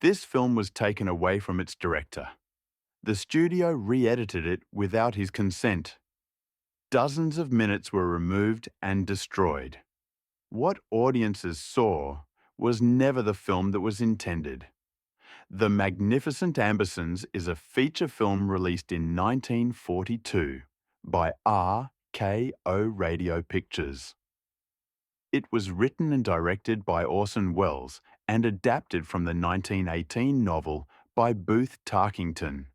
This film was taken away from its director. The studio re-edited it without his consent. Dozens of minutes were removed and destroyed. What audiences saw was never the film that was intended. The Magnificent Ambersons is a feature film released in 1942 by RKO Radio Pictures. It was written and directed by Orson Welles and adapted from the 1918 novel by Booth Tarkington.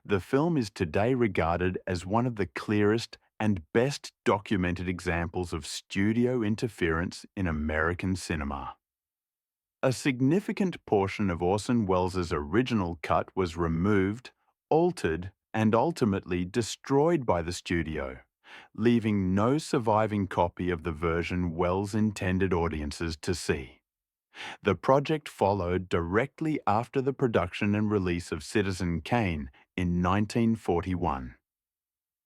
The film is today regarded as one of the clearest and best documented examples of studio interference in American cinema. A significant portion of Orson Welles' original cut was removed, altered, and ultimately destroyed by the studio, leaving no surviving copy of the version Welles intended audiences to see. The project followed directly after the production and release of Citizen Kane in 1941.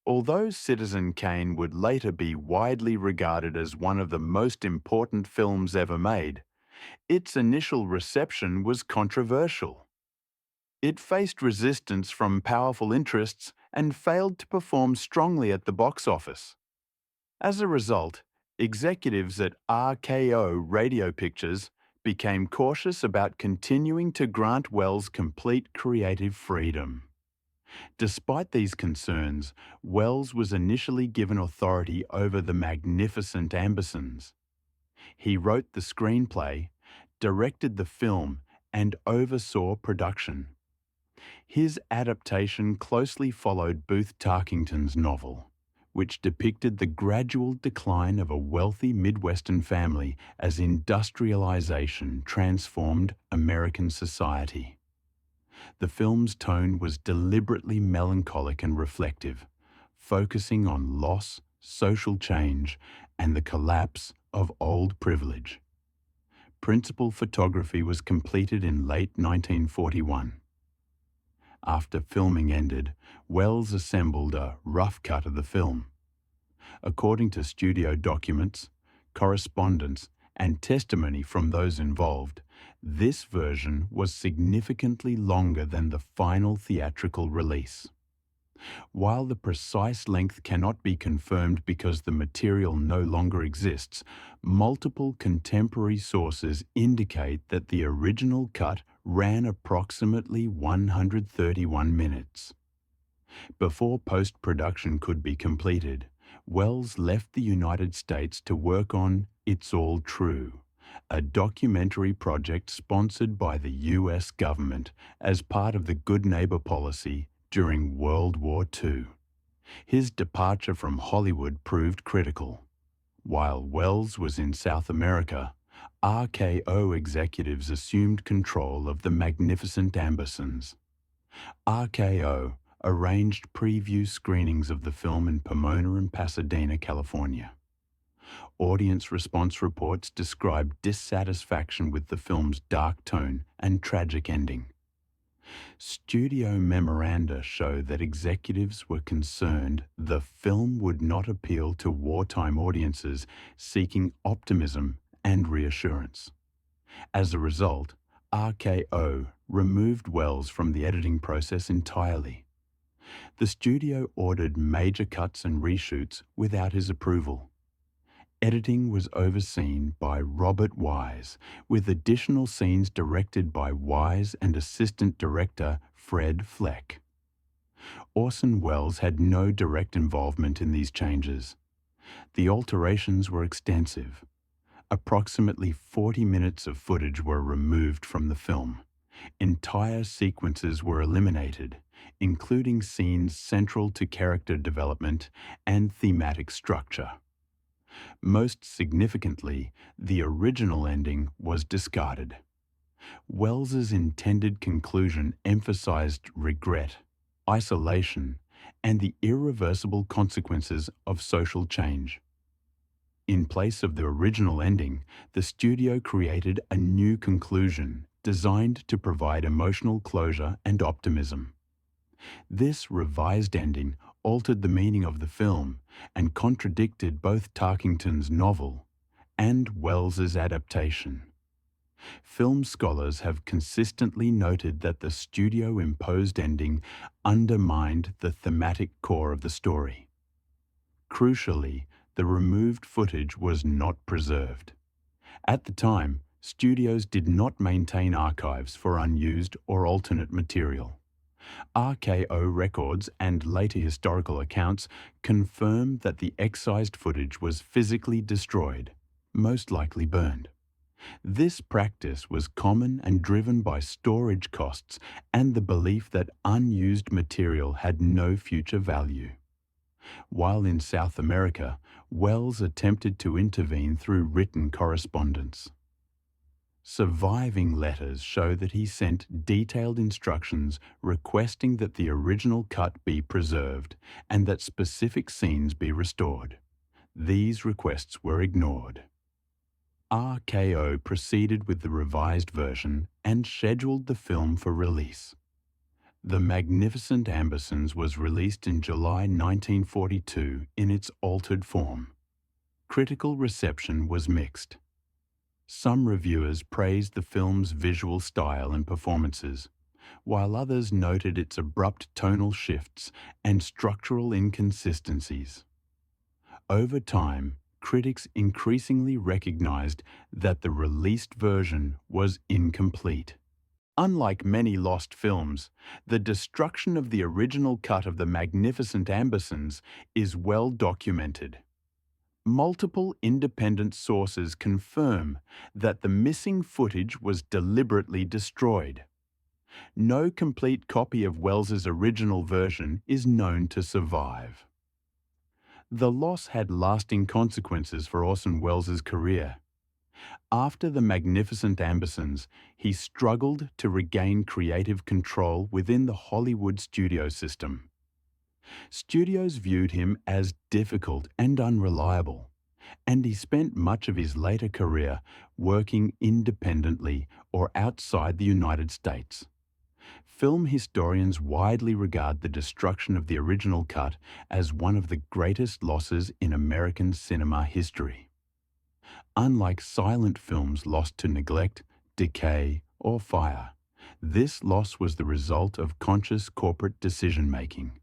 Although Citizen Kane would later be widely regarded as one of the most important films ever made, its initial reception was controversial. It faced resistance from powerful interests and failed to perform strongly at the box office. As a result, executives at RKO Radio Pictures became cautious about continuing to grant Welles complete creative freedom. Despite these concerns, Welles was initially given authority over the Magnificent Ambersons. He wrote the screenplay, directed the film, and oversaw production. His adaptation closely followed Booth Tarkington's novel, which depicted the gradual decline of a wealthy Midwestern family as industrialization transformed American society. The film's tone was deliberately melancholic and reflective, focusing on loss, social change, and the collapse of old privilege. Principal photography was completed in late 1941. After filming ended, Welles assembled a rough cut of the film. According to studio documents, correspondence, and testimony from those involved, this version was significantly longer than the final theatrical release. While the precise length cannot be confirmed because the material no longer exists, multiple contemporary sources indicate that the original cut ran approximately 131 minutes. Before post-production could be completed, Welles left the United States to work on It's All True, a documentary project sponsored by the U.S. government as part of the Good Neighbor policy during World War II. His departure from Hollywood proved critical. While Welles was in South America, RKO executives assumed control of the Magnificent Ambersons. RKO arranged preview screenings of the film in Pomona and Pasadena, California. Audience response reports described dissatisfaction with the film's dark tone and tragic ending. Studio memoranda show that executives were concerned the film would not appeal to wartime audiences seeking optimism and reassurance. As a result, RKO removed Welles from the editing process entirely. The studio ordered major cuts and reshoots without his approval. Editing was overseen by Robert Wise, with additional scenes directed by Wise and assistant director Fred Fleck. Orson Welles had no direct involvement in these changes. The alterations were extensive. Approximately 40 minutes of footage were removed from the film. Entire sequences were eliminated, including scenes central to character development and thematic structure. Most significantly, the original ending was discarded. Welles's intended conclusion emphasized regret, isolation, and the irreversible consequences of social change. In place of the original ending, the studio created a new conclusion designed to provide emotional closure and optimism. This revised ending altered the meaning of the film and contradicted both Tarkington's novel and Welles's adaptation. Film scholars have consistently noted that the studio-imposed ending undermined the thematic core of the story. Crucially, the removed footage was not preserved. At the time, studios did not maintain archives for unused or alternate material. RKO records and later historical accounts confirm that the excised footage was physically destroyed, most likely burned. This practice was common and driven by storage costs and the belief that unused material had no future value. While in South America, Welles attempted to intervene through written correspondence. Surviving letters show that he sent detailed instructions requesting that the original cut be preserved and that specific scenes be restored. These requests were ignored. RKO proceeded with the revised version and scheduled the film for release. The Magnificent Ambersons was released in July 1942 in its altered form. Critical reception was mixed. Some reviewers praised the film's visual style and performances, while others noted its abrupt tonal shifts and structural inconsistencies. Over time, critics increasingly recognized that the released version was incomplete. Unlike many lost films, the destruction of the original cut of The Magnificent Ambersons is well documented. Multiple independent sources confirm that the missing footage was deliberately destroyed. No complete copy of Welles's original version is known to survive. The loss had lasting consequences for Orson Welles' career. After The Magnificent Ambersons, he struggled to regain creative control within the Hollywood studio system. Studios viewed him as difficult and unreliable, and he spent much of his later career working independently or outside the United States. Film historians widely regard the destruction of the original cut as one of the greatest losses in American cinema history. Unlike silent films lost to neglect, decay, or fire, this loss was the result of conscious corporate decision-making.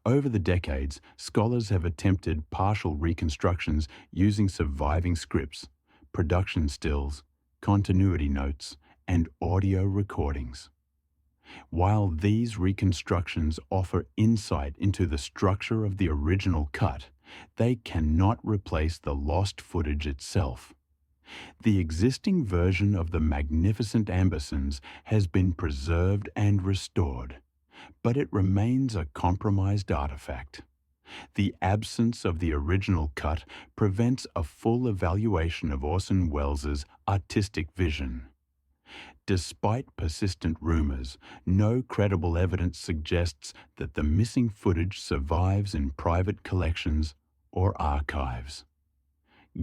Over the decades, scholars have attempted partial reconstructions using surviving scripts, production stills, continuity notes, and audio recordings. While these reconstructions offer insight into the structure of the original cut, they cannot replace the lost footage itself. The existing version of The Magnificent Ambersons has been preserved and restored, but it remains a compromised artifact. The absence of the original cut prevents a full evaluation of Orson Welles' artistic vision. Despite persistent rumors, no credible evidence suggests that the missing footage survives in private collections or archives.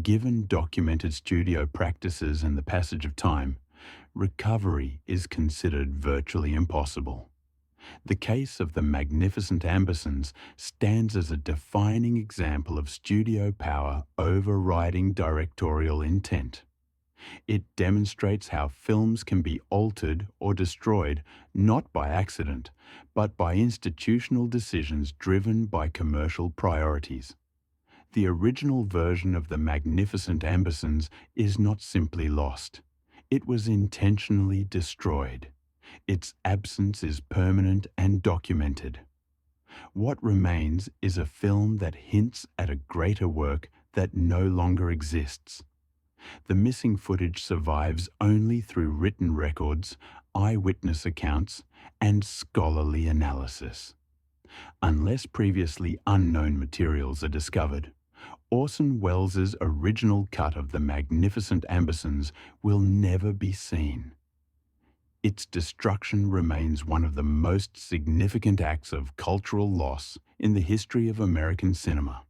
Given documented studio practices and the passage of time, recovery is considered virtually impossible. The case of The Magnificent Ambersons stands as a defining example of studio power overriding directorial intent. It demonstrates how films can be altered or destroyed not by accident, but by institutional decisions driven by commercial priorities. The original version of The Magnificent Ambersons is not simply lost. It was intentionally destroyed. Its absence is permanent and documented. What remains is a film that hints at a greater work that no longer exists. The missing footage survives only through written records, eyewitness accounts, and scholarly analysis. Unless previously unknown materials are discovered, Orson Welles' original cut of The Magnificent Ambersons will never be seen. Its destruction remains one of the most significant acts of cultural loss in the history of American cinema.